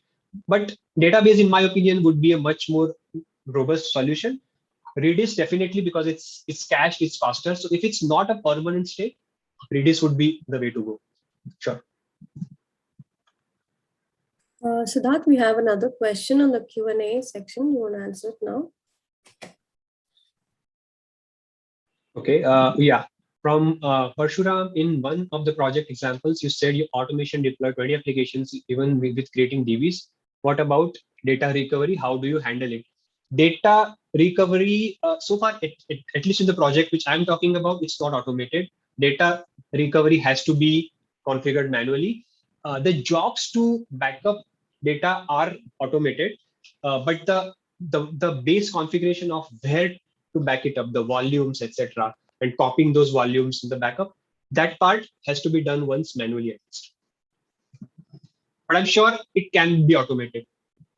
But database, in my opinion, would be a much more robust solution. Redis definitely, because it's cached, it's faster. So if it's not a permanent state, Redis would be the way to go. Sure. Siddharth, we have another question on the Q&A section. You want to answer it now? Okay. Yeah. From Parshuram, in one of the project examples, you said your automation deploy 20 applications even with creating DBs. What about data recovery? How do you handle it? Data recovery, so far, at least in the project which I'm talking about, it's not automated. Data recovery has to be configured manually. The jobs to backup data are automated, but the base configuration of where to back it up, the volumes, etc., and copying those volumes in the backup, that part has to be done once manually at least. But I'm sure it can be automated.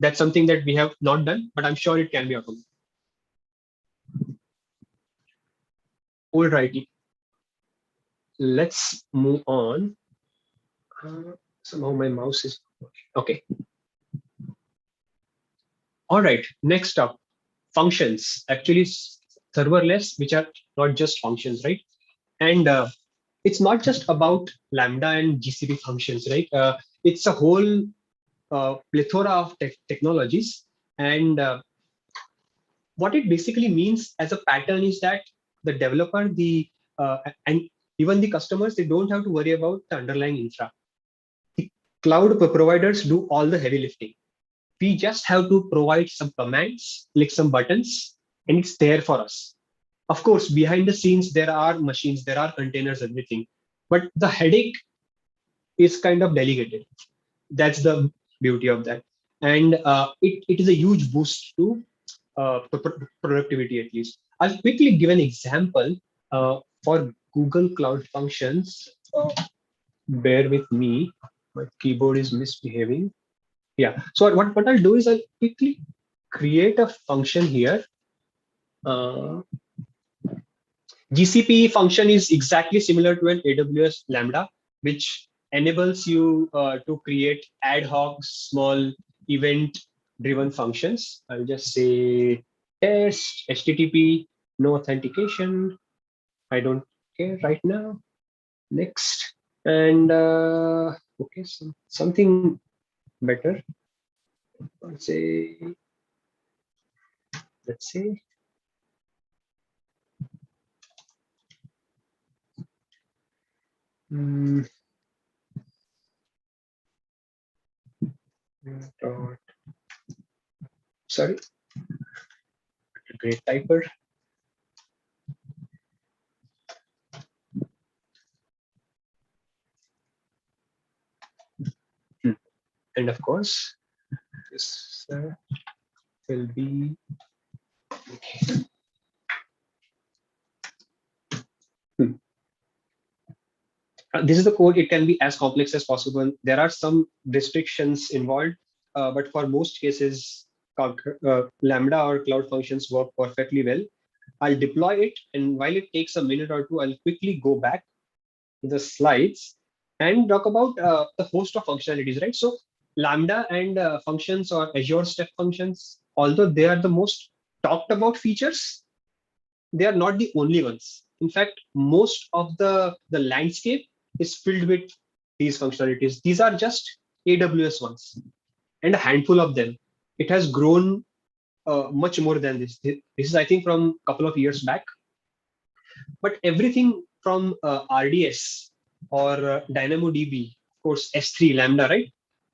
That's something that we have not done, but I'm sure it can be automated. Alrighty. Let's move on. Somehow my mouse is okay. All right. Next up, functions. Actually, serverless, which are not just functions, right? And it's not just about Lambda and GCP functions, right? It's a whole plethora of technologies. And what it basically means as a pattern is that the developer, and even the customers, they don't have to worry about the underlying infra. The cloud providers do all the heavy lifting. We just have to provide some commands, click some buttons, and it's there for us. Of course, behind the scenes, there are machines, there are containers, everything. But the headache is kind of delegated. That's the beauty of that. And it is a huge boost to productivity, at least. I'll quickly give an example for Google Cloud Functions. Bear with me. My keyboard is misbehaving. Yeah. So what I'll do is I'll quickly create a function here. GCP function is exactly similar to an AWS Lambda, which enables you to create ad hoc, small, event-driven functions. I'll just say test, HTTP, no authentication. I don't care right now. Next. And okay, so something better. Let's say, sorry, great typer. And of course, this will be okay. This is the code. It can be as complex as possible. There are some restrictions involved, but for most cases, Lambda or Cloud Functions work perfectly well. I'll deploy it, and while it takes a minute or two, I'll quickly go back to the slides and talk about the host of functionalities, right? So Lambda and functions or Azure Step Functions, although they are the most talked about features, they are not the only ones. In fact, most of the landscape is filled with these functionalities. These are just AWS ones, and a handful of them. It has grown much more than this. This is, I think, from a couple of years back. But everything from RDS or DynamoDB, of course, S3, Lambda, right?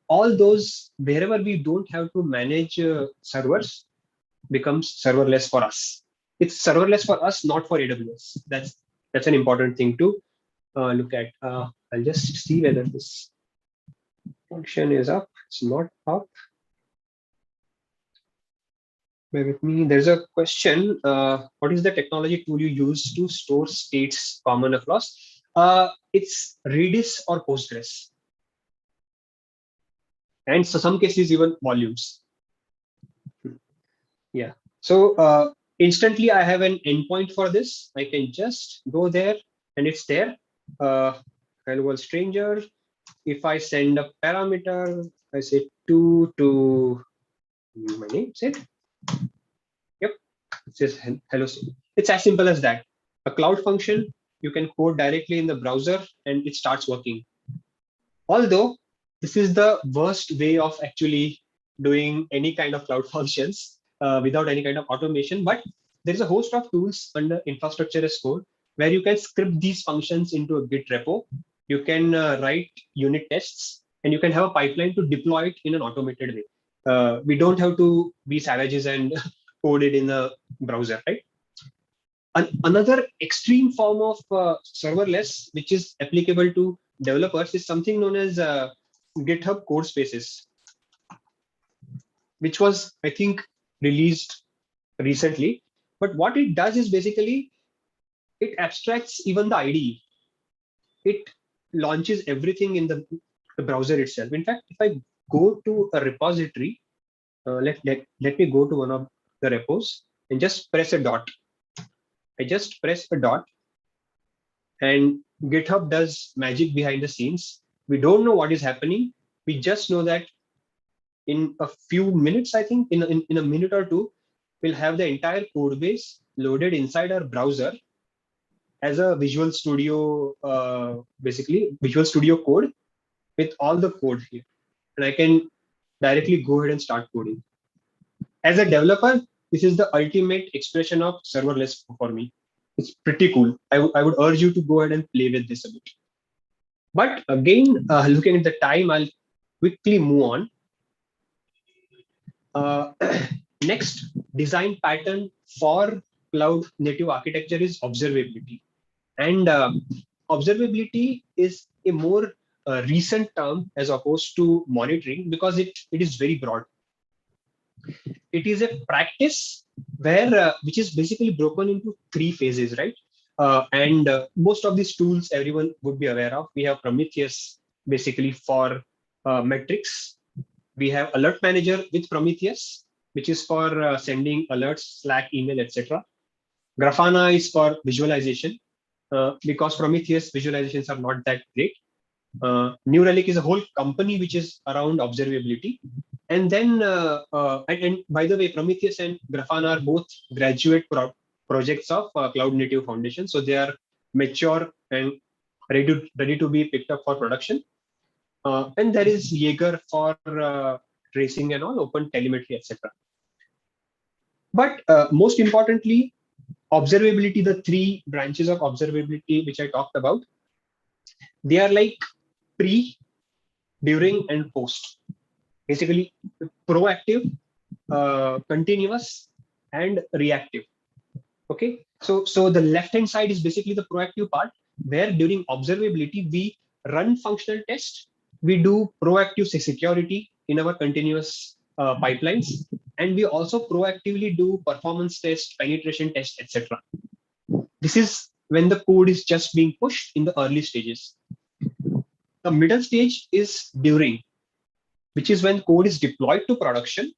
All those, wherever we don't have to manage servers, becomes serverless for us. It's serverless for us, not for AWS. That's an important thing to look at. I'll just see whether this function is up. It's not up. Bear with me. There's a question. What is the technology tool you use to store states common across? It's Redis or Postgres. And so some cases even volumes. Yeah. So instantly I have an endpoint for this. I can just go there and it's there. Hello world stranger. If I send a parameter, I say to my name, it. Yep. It says hello. It's as simple as that. A cloud function, you can code directly in the browser and it starts working. Although this is the worst way of actually doing any kind of cloud functions without any kind of automation, but there's a host of tools under infrastructure as code where you can script these functions into a Git repo. You can write unit tests and you can have a pipeline to deploy it in an automated way. We don't have to be savages and code it in a browser, right? Another extreme form of serverless, which is applicable to developers, is something known as GitHub code spaces, which was, I think, released recently. But what it does is basically, it abstracts even the IDE. It launches everything in the browser itself. In fact, if I go to a repository, let me go to one of the repos and just press a dot. I just press a dot and GitHub does magic behind the scenes. We don't know what is happening. We just know that in a few minutes, I think in a minute or two, we'll have the entire code base loaded inside our browser as a Visual Studio, basically Visual Studio code with all the code here. And I can directly go ahead and start coding. As a developer, this is the ultimate expression of serverless for me. It's pretty cool. I would urge you to go ahead and play with this a bit. But again, looking at the time, I'll quickly move on. Next design pattern for cloud native architecture is observability. And observability is a more recent term as opposed to monitoring because it is very broad. It is a practice where which is basically broken into three phases, right? And most of these tools everyone would be aware of. We have Prometheus basically for metrics. We have Alert Manager with Prometheus, which is for sending alerts, Slack, email, etc. Grafana is for visualization because Prometheus visualizations are not that great. New Relic is a whole company which is around observability. And then, and by the way, Prometheus and Grafana are both graduate projects of Cloud Native Foundation. So they are mature and ready to be picked up for production. And there is Jaeger for tracing and all, open telemetry, etc. But most importantly, observability, the three branches of observability which I talked about, they are like pre, during, and post. Basically, proactive, continuous, and reactive. Okay, so the left-hand side is basically the proactive part, where during observability we run functional tests, we do proactive security in our continuous pipelines, and we also proactively do performance test, penetration test, etc. This is when the code is just being pushed in the early stages. The middle stage is during, which is when code is deployed to production,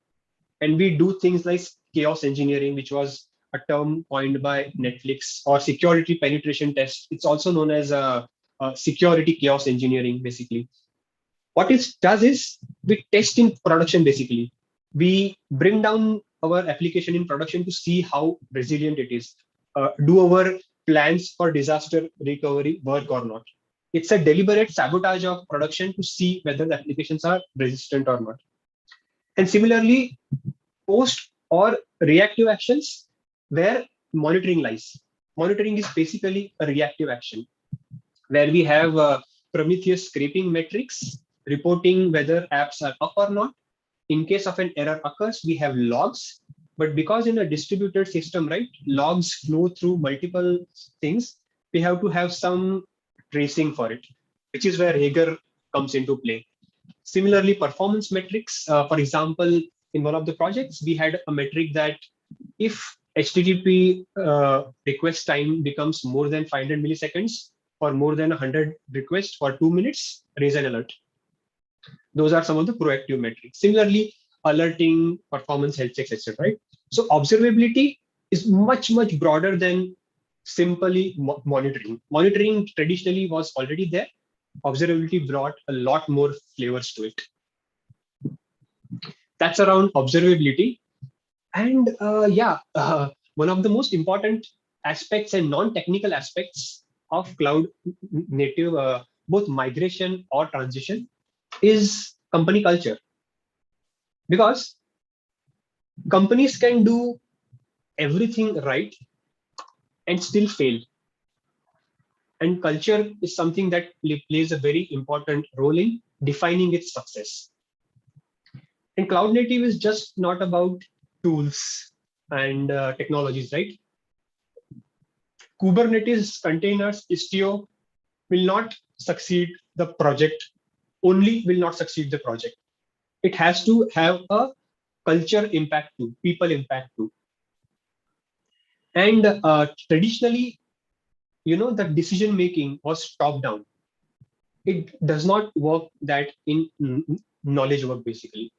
and we do things like chaos engineering, which was a term coined by Netflix, or security penetration test. It's also known as security chaos engineering, basically. What it does is we test in production, basically. We bring down our application in production to see how resilient it is. Do our plans for disaster recovery work or not? It's a deliberate sabotage of production to see whether the applications are resistant or not. And similarly, post or reactive actions where monitoring lies. Monitoring is basically a reactive action where we have Prometheus scraping metrics, reporting whether apps are up or not. In case of an error occurs, we have logs. But because in a distributed system, right, logs flow through multiple things, we have to have some tracing for it, which is where Jaeger comes into play. Similarly, performance metrics, for example, in one of the projects, we had a metric that if HTTP request time becomes more than 500 milliseconds for more than 100 requests for 2 minutes, raise an alert. Those are some of the proactive metrics. Similarly, alerting, performance health checks, etc. Right? So observability is much, much broader than simply monitoring. Monitoring traditionally was already there. Observability brought a lot more flavors to it. That's around observability. And one of the most important aspects and non-technical aspects of cloud native, both migration or transition, is company culture. Because companies can do everything right and still fail. And culture is something that plays a very important role in defining its success. And cloud native is just not about tools and technologies, right? Kubernetes, containers, Istio will not succeed the project, only will not succeed the project. It has to have a culture impact too, people impact too. And traditionally, the decision making was top down. It does not work that in knowledge work, basically.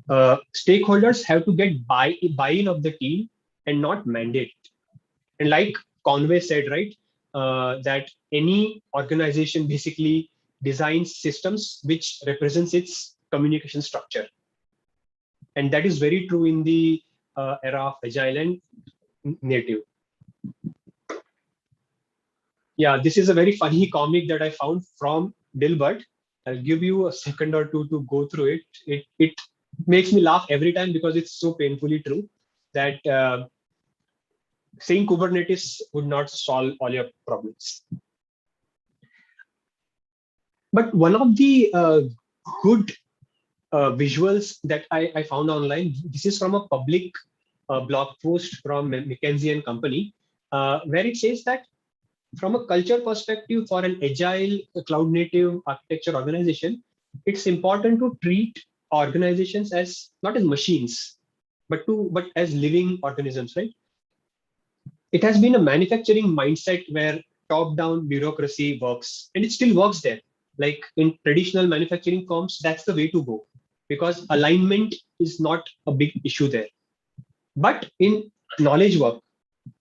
Stakeholders have to get buy-in of the team and not mandate. And like Conway said, right, that any organization basically designs systems which represents its communication structure. And that is very true in the era of agile and native. Yeah, this is a very funny comic that I found from Dilbert. I'll give you a second or two to go through it. It makes me laugh every time because it's so painfully true that saying Kubernetes would not solve all your problems. But one of the good visuals that I found online, this is from a public blog post from McKinsey and Company, where it says that from a culture perspective for an agile cloud native architecture organization, it's important to treat organizations as not as machines, but as living organisms, right? It has been a manufacturing mindset where top-down bureaucracy works, and it still works there. Like in traditional manufacturing firms, that's the way to go because alignment is not a big issue there. But in knowledge work,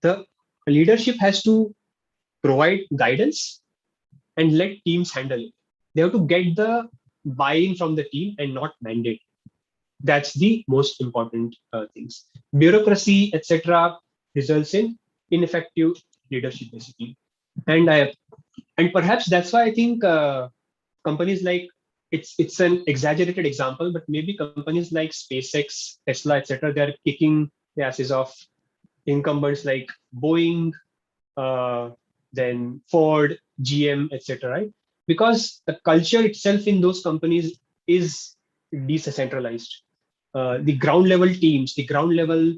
the leadership has to provide guidance and let teams handle it. They have to get the buy-in from the team and not mandate. That's the most important things. Bureaucracy, etc., results in ineffective leadership, basically. And perhaps that's why I think companies like it's an exaggerated example, but maybe companies like SpaceX, Tesla, etc., they're kicking the asses of incumbents like Boeing, then Ford, GM, etc., right? Because the culture itself in those companies is decentralized. The ground level teams, the ground level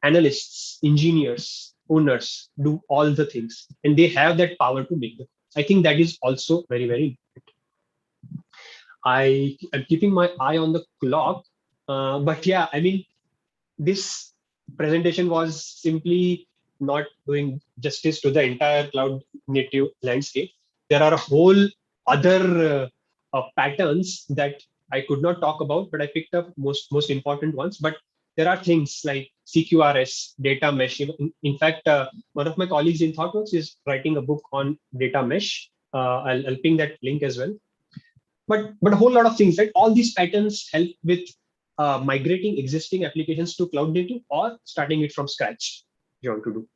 analysts, engineers, owners do all the things, and they have that power to make them. I think that is also very, very important. I am keeping my eye on the clock, but yeah, I mean, this presentation was simply not doing justice to the entire cloud native landscape. There are a whole other patterns that I could not talk about, but I picked up most important ones. But there are things like CQRS, data mesh. In fact, one of my colleagues in ThoughtWorks is writing a book on data mesh. I'll ping that link as well. But a whole lot of things, right? All these patterns help with migrating existing applications to cloud native or starting it from scratch. You want to do.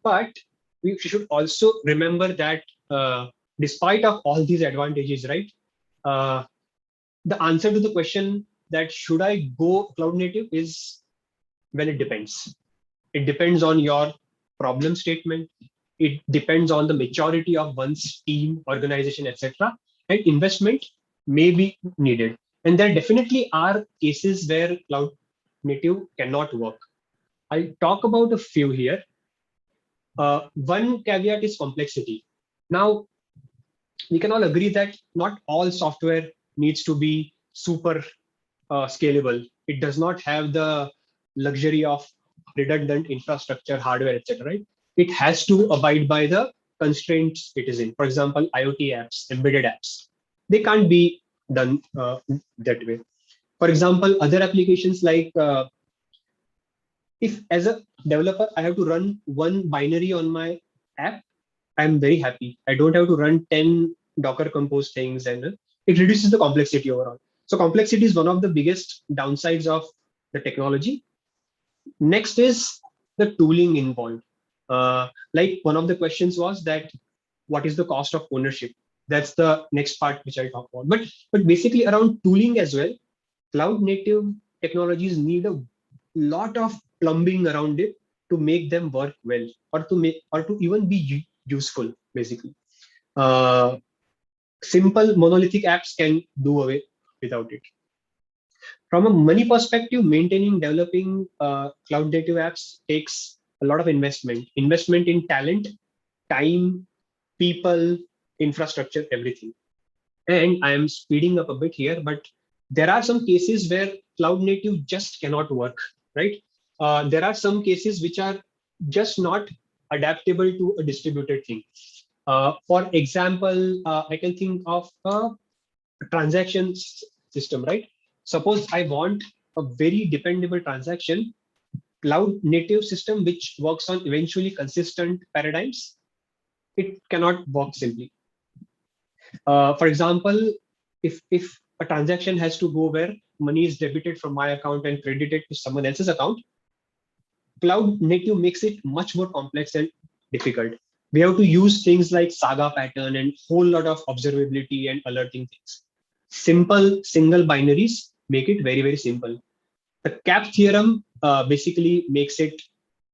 But we should also remember that despite of all these advantages, right? The answer to the question that should I go cloud native is, well, it depends. It depends on your problem statement. It depends on the maturity of one's team, organization, etc. And investment may be needed. And there definitely are cases where cloud native cannot work. I'll talk about a few here. One caveat is complexity. Now, we can all agree that not all software needs to be super scalable. It does not have the luxury of redundant infrastructure, hardware, etc. Right? It has to abide by the constraints it is in. For example, IoT apps, embedded apps, they can't be done that way. For example, other applications like if as a developer I have to run one binary on my app, I'm very happy. I don't have to run 10 Docker Compose things, and it reduces the complexity overall. So complexity is one of the biggest downsides of the technology. Next is the tooling involved. Like one of the questions was that what is the cost of ownership? That's the next part which I'll talk about. But basically around tooling as well, cloud native technologies need a lot of plumbing around it to make them work well, or to even be useful, basically. Simple monolithic apps can do away without it. From a money perspective, maintaining, developing cloud native apps takes a lot of investment in talent, time, people, infrastructure, everything. And I am speeding up a bit here, but there are some cases where cloud native just cannot work, right? There are some cases which are just not adaptable to a distributed thing. For example, I can think of a transaction system, right? Suppose I want a very dependable transaction, cloud native system which works on eventually consistent paradigms, it cannot work simply. For example, if a transaction has to go where money is debited from my account and credited to someone else's account, cloud native makes it much more complex and difficult. We have to use things like Saga pattern and whole lot of observability and alerting things. Simple single binaries make it very, very simple. The cap theorem basically makes it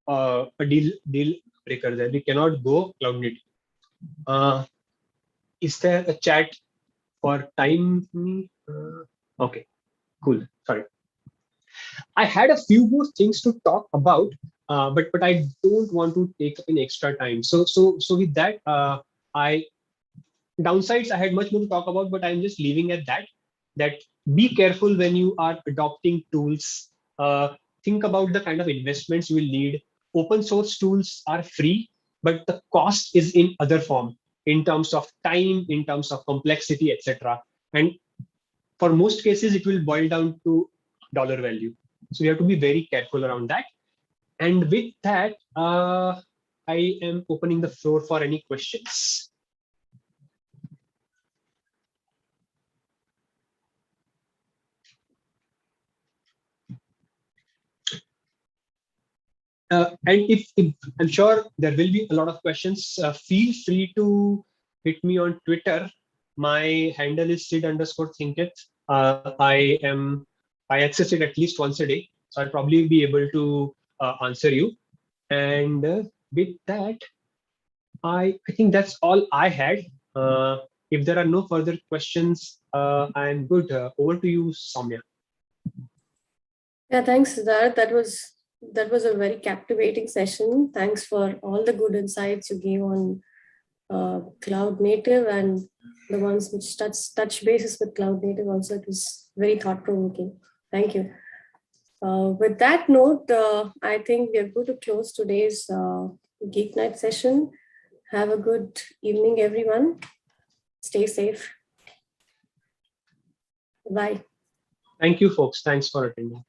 a deal breaker there. We cannot go cloud native. Is there a chat for time? Okay, cool. Sorry. I had a few more things to talk about, but I don't want to take up any extra time. So with that, I downsides I had much more to talk about, but I'm just leaving at that. That be careful when you are adopting tools. Think about the kind of investments you will need. Open source tools are free, but the cost is in other form, in terms of time, in terms of complexity, etc. And for most cases, it will boil down to dollar value. So you have to be very careful around that. And with that, I am opening the floor for any questions. And if I'm sure there will be a lot of questions, feel free to hit me on Twitter. My handle is Sid_thinketh. I access it at least once a day, so I'll probably be able to answer you. And with that, I think that's all I had. If there are no further questions, I'm good. Over to you, Soumya. Yeah, thanks, Siddharth. That was a very captivating session. Thanks for all the good insights you gave on cloud native and the ones which touch bases with cloud native. Also, it was very thought provoking. Thank you. With that note, I think we are going to close today's Geeknight session. Have a good evening, everyone. Stay safe. Bye. Thank you, folks. Thanks for attending.